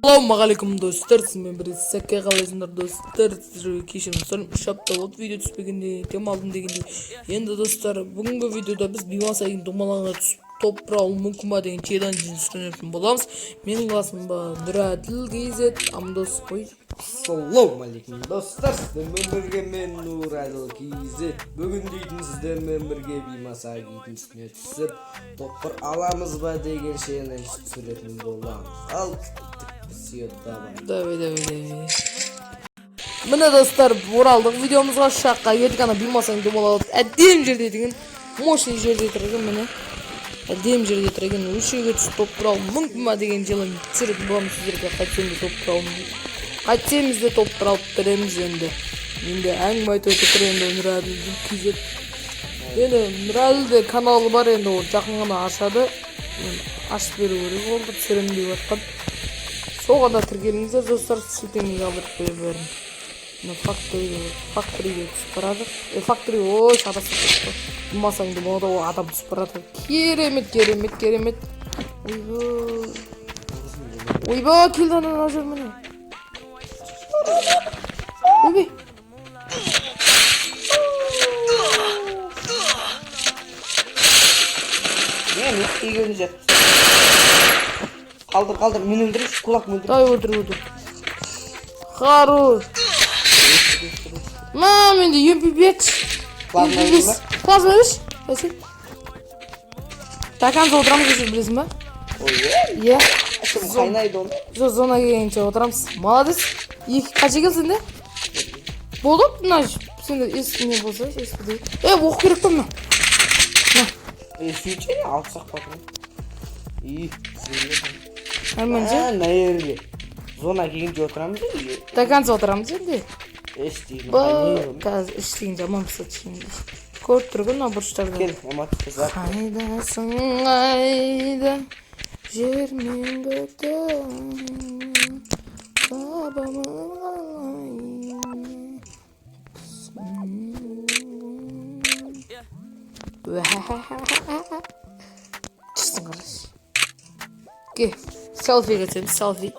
Assalamualaikum dostlar, sizмен бірге сәкке қалайсыңдар достар. Сіздерге кешірім сұраймын, 3 апта болды видео түспегенде, демалдым дегенде. Енді достар, бүгінгі видеода біз беймасайдың домалағына түсіп топырауы мүмкін ба деген челленджін түсінетін боламыз. Менің басым ба Нұраділ Кейзет, Амдос қой. Ассалаумалейкум достар, сіздермен бірге мен Нұраділ Кейзет. Бүгін дейтін сіздермен бірге беймасай дейтін үстіне түсіп топыр аламыз ба деген челлендж түсіретін боламыз. Ал Давай. Міне достар, оралдық видеомызға шаққа едік ана беймасайын домалады. Әдем жерде деген, мощный жерде тұрген міне. Әдем жерде тұрген өшеге түсіп топырау мүмкін ба деген челлендж түсіретін боламыз сіздерге. Қайтсеміз де топырау тұреміз енді. Енді әңгіме айтып отыр енді Нұраділ Кейзет. Енді Нұраділде каналы бар енді, ол жақын ғана ашады. Ашып беру керек олды түсіремін деп жатқан. Соған да тіркеліңіздер достар, сілтемеге алып қоя берін. Факториге түсіп барады. Ой, шадасы түсіп. Беймасайыңды мода ол адам түсіп барады. Керемет. Ойба, келді анан ажыр міне. Ойбай. Мен егерін жат. Қалдыр, мен өлдіріш, құлақ өлдір. Дай өлдір. Хорош. Менде емпибет. Плазма беш? Әсен. Таканза отырамыз өшір білесің ба? Иә. Қайнайды оны? Жоқ, зона келгенше отырамыз. Молодец. Қача келсін де? Болып, мына сенде не болса, еспіде. Оқ керек па мына? Сүйчені алсақ бақын. Наверное. Зона келгенше отырамыз да? Таканза отырамыз енді. Эштейін. Қазір іштейін жаман пысат ішейін. Көріп тұрғын абұрыштарда. Кел, амат қызар. Қайдасың қайда, жер мен көктем, бабамын қалай. Чыстың қараш. Ке, селфи кетсем, селфи.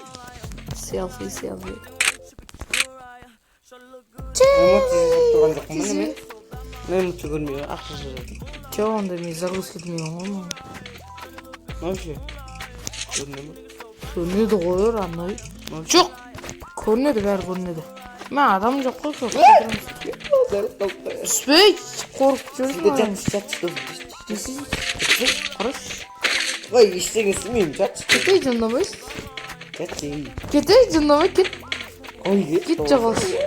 Мен мұтты көрмеймін, ақшы жатыр. Жоқ, онда мен загрузка демеймін ғой. Вообще, көрінемін. Көрінеді қойыр, анной. Жоқ, көрінеді, бәрі көрінеді. Мен адам жоқ қой, көп. Түспей, қорқып жүрсің. Қараш. Ой, ештеңе істемеймін, жатшы. Кетей, жандамайсың. Кетей. Жандамай, кет. Ой, Кет жағалшы.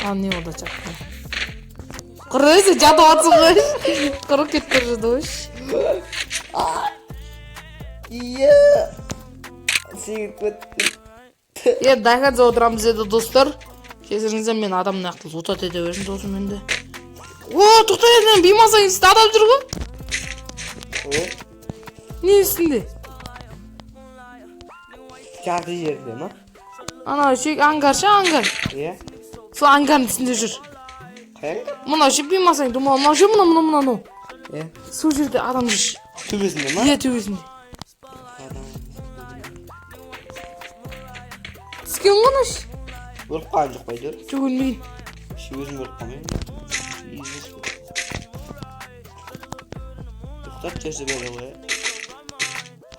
Не ода чакты. Құрайсы, жаты атсын ғой. Құрып кеткір жады өш. Иә. Сегір көттім. Дайханза отырамыз еді достар. Кесіріңізден мен адамның ақтыл отат ете өршін досым енді. Тоқтай едінен беймасайын сізді адам жүр ғой. Не үстінде? Жарты жерде ма? Ана шек аңғаршы, аңғар. Иә. Сол аңғардың үстінде жүр. Қай аңғар? Мұна шек беймасайын думал. Мұна ше мұна. Иә. Сол жерде адам жүр. Төбесінде ма? Иә, төбесінде. Түскен ғана ше? Өліп қалған жоқ бай жүр? Жоқ, өлмеген. Өзім өліп қалмайын. Тоқтат жерсе бәрі ғой.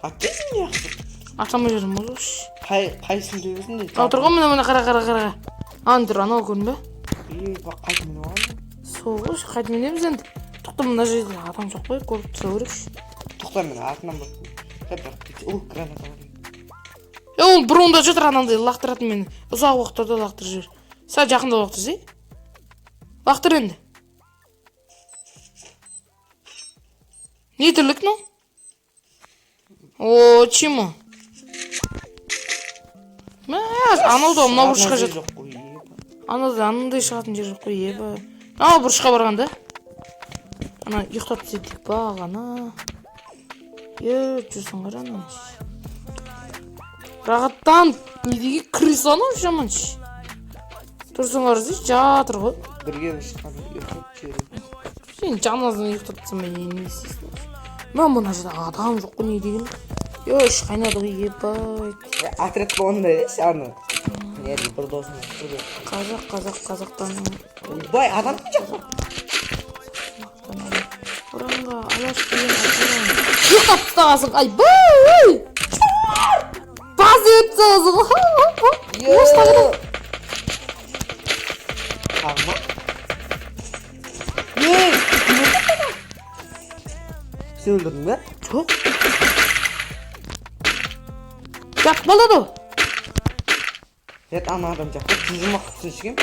Аттесің не ақсы? Атама жерім ол жош. Қайсын төбесінде? Отырған мына қара. Аны тұр, анау көрін бе? Қайт мен оған? Сол ғой, қайт менеміз енді. Тоқта мына жерде адам жоқ қой, көріп тұра көрекші. Тоқта мен артынан бұрттым. Граната бар. Ол бұрында жатыр анандай лақтыратын мені. Ұзақ уақыттарда лақтыр жер. Сәл жақында лақтыр зей. Лақтыр енді. Не тірлік, ну? Чему? Анау мына бұрышқа жатыр. Анандай шығатын жер жоқ қой, ебі. Бұрышқа барғанда. Ана ұйықтап тезетек бағана. Жүрсің қараны. Рағаттан недеге крыс анау жаманшы. Тұрсың қарызы жатыр ғой. Бірге шыққан ұйықтап жүріп. Сен жаназаны ұйықтатсам мен не істейсің? Мен мына жерде адам жоқ қой не деген. Yoş kaynadı ебать. Отряд болғанда аны. Нерді бір досым. Қазақтан. Бай, адам мı жоқ? Оранға алаш деген атыран. Ұйықтап тастағансың, айбай! Баз өтсіңіз. Ош тағыды. Тағма? Сен өлдірдің бе? Жоқ. Жат болады о. Ана адам жақты, жүзім ақытсын ішкен.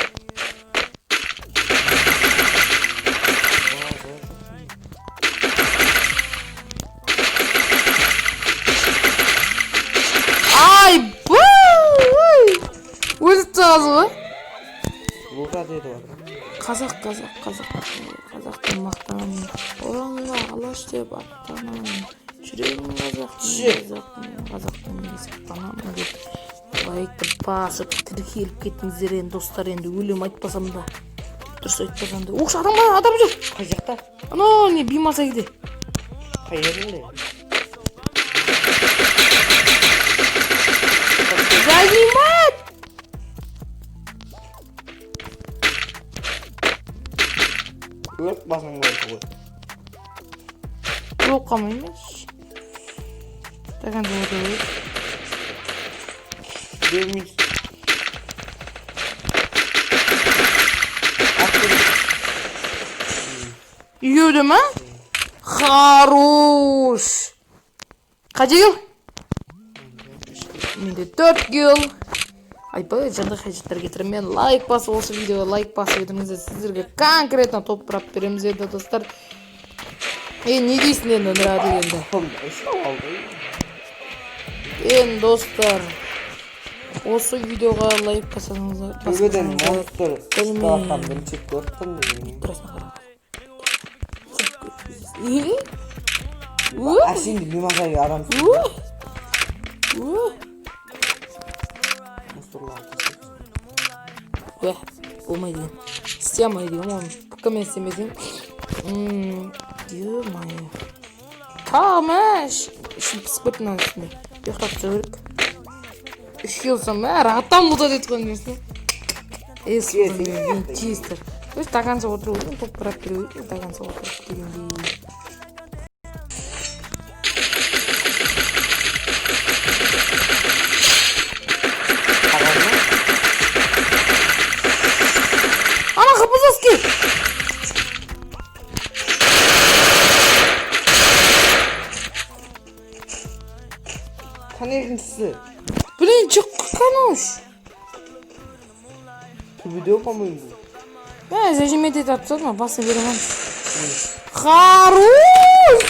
Айбай! Өліп тағыз ғой. Бұлға деді бар. Қазақтың мақтан. Оранға алаш деп аттанам. Жүрегім қазақтың сақтанам деп. Лайкты басып тіркеліп кеттіңіздер енді достар, енді өлем айтпасам да. Дұрыс айтпасам да. Оқ, адам жүр. Қай жақта? Анау не беймасайды. Қай жерінде? Занимат! Өрт басың болды ғой. Жоқ қамай емес. Таған жоғыда өз. Бермейсіз. Үйеуді ма? Хорош! Қанша кел? Менде 4 кел. Айбай, жандай қажеттер кетірмен лайк басып, осы видеоға лайк басып едіңіздер, сіздерге конкретно топ-прап береміз еді достар. Не дейсің енді нұрады енді? Енді достар, осы видеоға лайк басаңыздар. Төбеден монстр ұсталақтан бірінші көрттім. Әсенді беймазайы адам болмай деген. Істемай деген, оны пікімен істемесең. Ё-майы. Тағымаш! Ішін пісіп көріп мынаны үстінде. Ұйықтап тұра берік. Үшке олсам, рағаттан бұлда деді қойын десіне. Чистер. Өз тағанса отыру өтін, топ бірап беру өтін, тағанса отыру дегендей. Ана қыпызаски! Қан екіншісі? Блин, жүк қануш! Төбеде оқамайын бұл. Зәжім етеді атсады ма? Басы беремін. Харуш!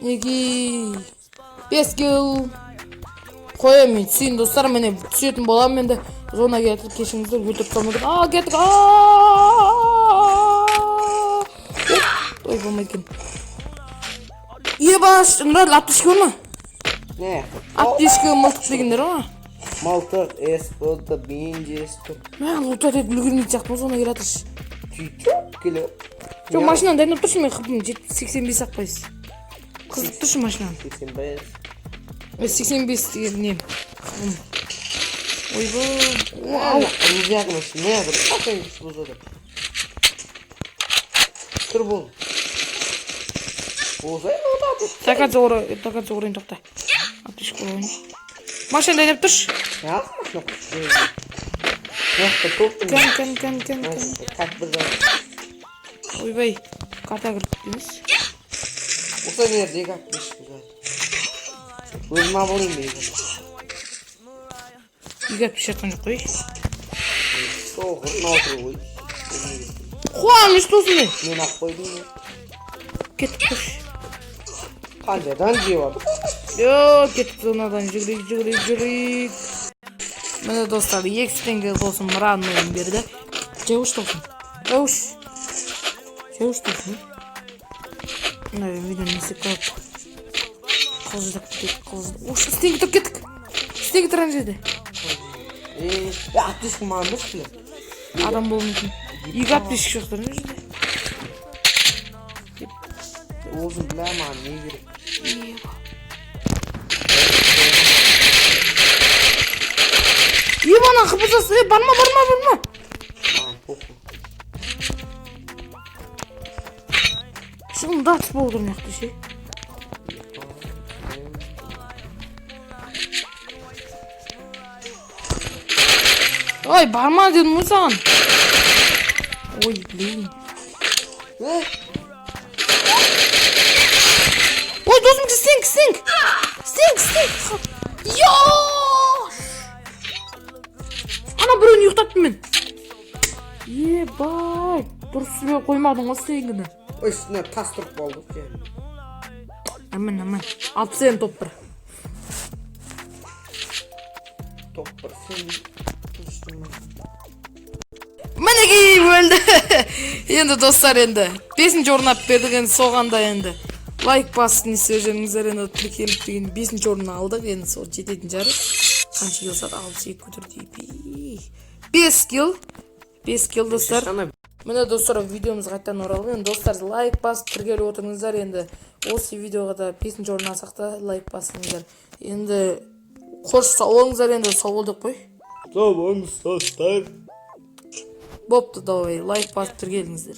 Неге? 5 кел. Қоя мен түсейін достар, мене түсетін болам менде. Зона кетіп кешіңіздер, өтіп қалмады. Кеттік. Ой, болмай кен. Ебаш, нұрады, аптышкі ма? Не? Аптышкі мылтық дегендер ма? Малтық, эс-болды, бейінжесті. Лұта деді бүлгірмейді сияқты, зона кератыш. Чүйчіп келе. Жоқ, машинаны дайындап тұршы, мен қыпым 85 ақпайыз. Қызып тұршы машинаны. 85. 85 деген нем. Ойбай. Вау, рұзиағымыз, не бір қақайын күш бұзады. Тұр бұл. Болсай, ұлады. Тақат жоғырайын тоқта. Аптышқы ойын. Машина дайындап тұршы. Ya, машина құшты. Яқты тоқтың. Кән. Қат бір жағы. Ойбай, қарта кіріп дейміз. Осы нерде қат беш бұзады. Өзіма болайын бейді. Егер пішертқан жоқ қой. Соғыр, наутыр қой. Қуаныш тосын мен. Мен ақ қойдың не? Кеттік тұрш. Қанжадан жевады. Кеттік зонадан жүгірейік. Міне достар, 2 теңге болсын мұранын ойын берді. Жауыш тосын. Жауыш тосын. Мына видеоны несі қалып. Қалжыдап кетеді. Ош, істенгі тұр кеттік. Істенгі тұран жерде. Аптышқы маған бір шілі. Адам болмайтын. 2 аптышқы жоқтар не жерде. Озын білә маған не керек. достар, барма. Похуй. Шын датс болдыр мықты ше. Ой, барма дедім ғой саған. Ой, блин. Ой, досым, стинг. Yoş. Ana birini yıktattım ben. Yebay. Dұрыс сүре қоймадың ғой стингіні. Üstüne tas тұрып болдық yani. Aman. Алып сен топ бір. Топ бір сен. Мінекей өлді. Енді достар, енді 5-ші орын алып бердік, енді соғанда енді лайк басып не сөйлеңіздер, енді тіркеліп деген 5-ші орын алдық, енді сол жететін жары. Қанша килл сат? 62 көтерді. 5 килл достар. Міне достар, видеомыз қайтадан оралды. Енді достар, лайк басып тіркеліп отырыңыздар. Енді осы видеоға да 5-ші орын алсақ та лайк басыңыздар. енді қош сау болыңыздар, енді сау болдық қой. Сау болыңыз достар. Бопты, давай лайк басып тіркеліңіздер.